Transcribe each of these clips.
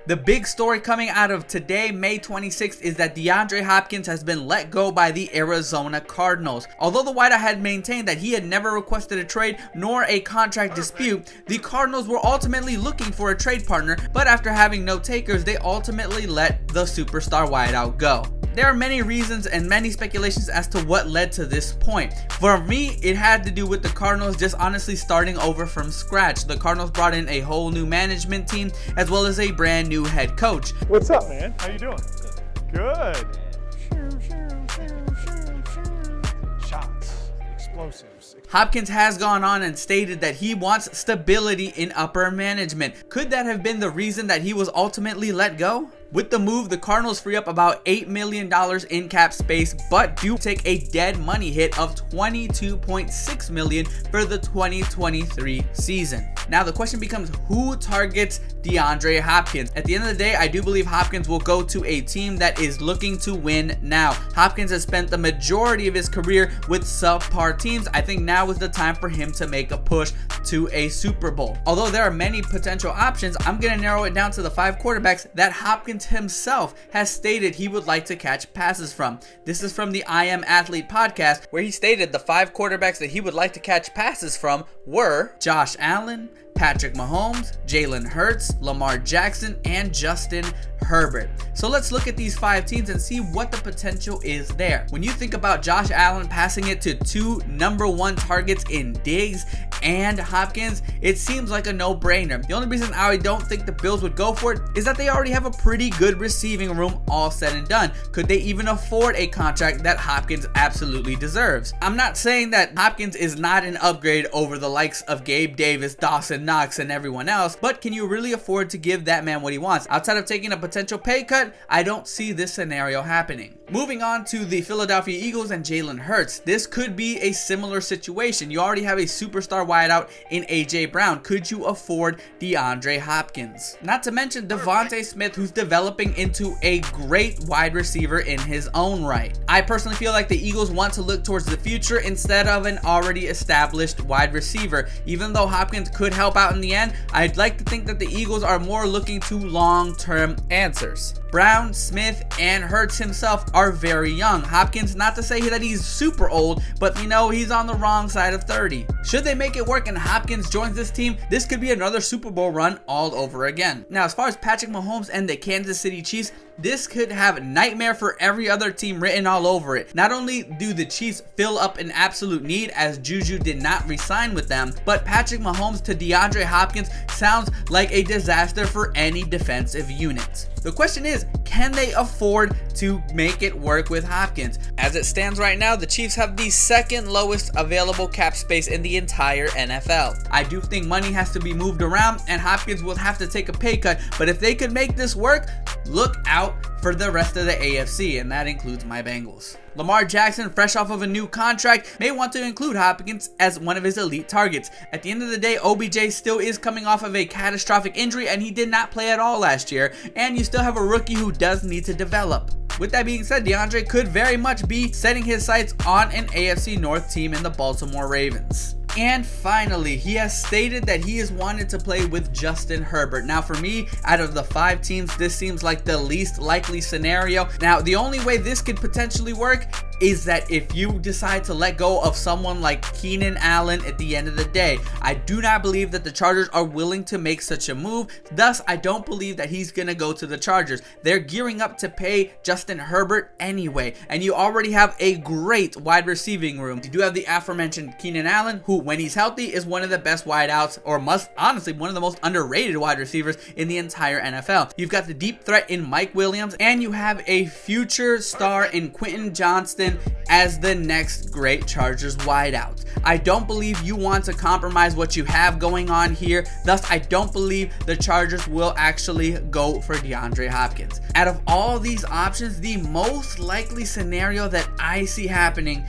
The big story coming out of today, May 26th, is that DeAndre Hopkins has been let go by the Arizona Cardinals. Although the wideout had maintained that he had never requested a trade nor a contract dispute, the Cardinals were ultimately looking for a trade partner, but after having no takers, they ultimately let the superstar wideout go. There are many reasons and many speculations as to what led to this point. For me, it had to do with the Cardinals just honestly starting over from scratch. The Cardinals brought in a whole new management team as well as a brand new head coach. What's up, man? How you doing? Good. Shots, explosives. Hopkins has gone on and stated that he wants stability in upper management. Could that have been the reason that he was ultimately let go? With the move, the Cardinals free up about $8 million in cap space, but do take a dead money hit of $22.6 million for the 2023 season. Now the question becomes, who targets DeAndre Hopkins? At the end of the day, I do believe Hopkins will go to a team that is looking to win now. Hopkins has spent the majority of his career with subpar teams. I think now is the time for him to make a push to a Super Bowl. Although there are many potential options, I'm going to narrow it down to the 5 quarterbacks that Hopkins himself has stated he would like to catch passes from. This is from the I Am Athlete podcast, where he stated the 5 quarterbacks that he would like to catch passes from were Josh Allen, Patrick Mahomes, Jalen Hurts, Lamar Jackson, and Justin Herbert. So let's look at these 5 teams and see what the potential is there. When you think about Josh Allen passing it to 2 number 1 targets in Diggs and Hopkins, it seems like a no-brainer. The only reason I don't think the Bills would go for it is that they already have a pretty good receiving room all said and done. Could they even afford a contract that Hopkins absolutely deserves? I'm not saying that Hopkins is not an upgrade over the likes of Gabe Davis, Dawson Knox, and everyone else, but can you really afford to give that man what he wants? Outside of taking a potential pay cut, I don't see this scenario happening. Moving on to the Philadelphia Eagles and Jalen Hurts. This could be a similar situation. You already have a superstar wideout in AJ Brown. Could you afford DeAndre Hopkins? Not to mention Devontae Smith, who's developing into a great wide receiver in his own right. I personally feel like the Eagles want to look towards the future instead of an already established wide receiver. Even though Hopkins could help out in the end, I'd like to think that the Eagles are more looking to long-term answers. Brown, Smith, and Hurts himself are very young. Hopkins, not to say that he's super old, but he's on the wrong side of 30. Should they make it work and Hopkins joins this team, this could be another Super Bowl run all over again. Now, as far as Patrick Mahomes and the Kansas City Chiefs, this could have nightmare for every other team written all over it. Not only do the Chiefs fill up an absolute need, as Juju did not re-sign with them, but Patrick Mahomes to DeAndre Hopkins sounds like a disaster for any defensive unit. The question is, can they afford to make it work with Hopkins? As it stands right now, the Chiefs have the 2nd lowest available cap space in the entire NFL. I do think money has to be moved around and Hopkins will have to take a pay cut, but if they could make this work, look out for the rest of the AFC, and that includes my Bengals. Lamar Jackson, fresh off of a new contract, may want to include Hopkins as one of his elite targets. At the end of the day, OBJ still is coming off of a catastrophic injury and he did not play at all last year, and you still have a rookie who does need to develop. With that being said, DeAndre could very much be setting his sights on an AFC North team in the Baltimore Ravens. And finally, he has stated that he has wanted to play with Justin Herbert. Now, for me, out of the 5 teams, this seems like the least likely scenario. Now, the only way this could potentially work is that if you decide to let go of someone like Keenan Allen at the end of the day. I do not believe that the Chargers are willing to make such a move. Thus, I don't believe that he's going to go to the Chargers. They're gearing up to pay Justin Herbert anyway, and you already have a great wide receiving room. You do have the aforementioned Keenan Allen, who when he's healthy is one of the best wideouts, or honestly one of the most underrated wide receivers in the entire NFL. You've got the deep threat in Mike Williams, and you have a future star in Quentin Johnston as the next great Chargers wideout. I don't believe you want to compromise what you have going on here. Thus, I don't believe the Chargers will actually go for DeAndre Hopkins. Out of all these options, the most likely scenario that I see happening,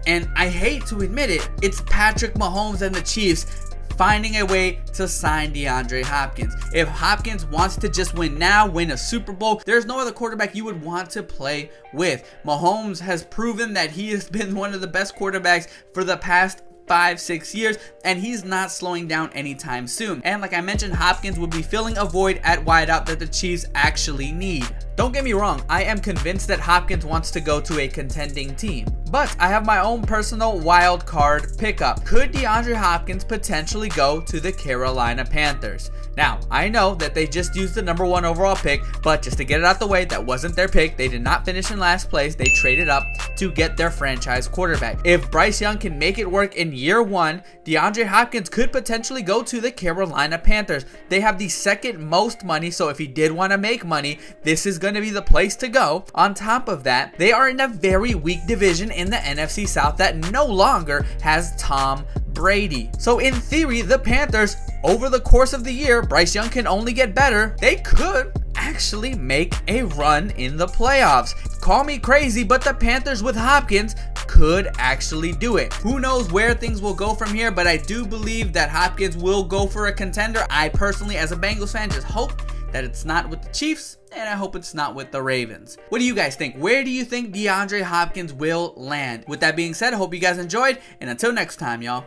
and I hate to admit it, it's Patrick Mahomes and the Chiefs finding a way to sign DeAndre Hopkins. If Hopkins wants to just win now, win a Super Bowl, there's no other quarterback you would want to play with. Mahomes has proven that he has been one of the best quarterbacks for the past 5-6 years, and he's not slowing down anytime soon. And like I mentioned, Hopkins would be filling a void at wideout that the Chiefs actually need. Don't get me wrong, I am convinced that Hopkins wants to go to a contending team, but I have my own personal wild card pickup. Could DeAndre Hopkins potentially go to the Carolina Panthers? Now, I know that they just used the #1 overall pick, but just to get it out the way, that wasn't their pick. They did not finish in last place. They traded up to get their franchise quarterback. If Bryce Young can make it work in year 1, DeAndre Hopkins could potentially go to the Carolina Panthers. They have the second most money, so if he did want to make money, this is going to be the place to go. On top of that, they are in a very weak division in the NFC South that no longer has Tom Brady. So in theory, the Panthers, over the course of the year, Bryce Young can only get better. They could actually make a run in the playoffs. Call me crazy, but the Panthers with Hopkins could actually do it. Who knows where things will go from here, but I do believe that Hopkins will go for a contender. I personally, as a Bengals fan, just hope that it's not with the Chiefs, and I hope it's not with the Ravens. What do you guys think? Where do you think DeAndre Hopkins will land? With that being said, I hope you guys enjoyed, and until next time, y'all,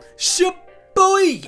boy.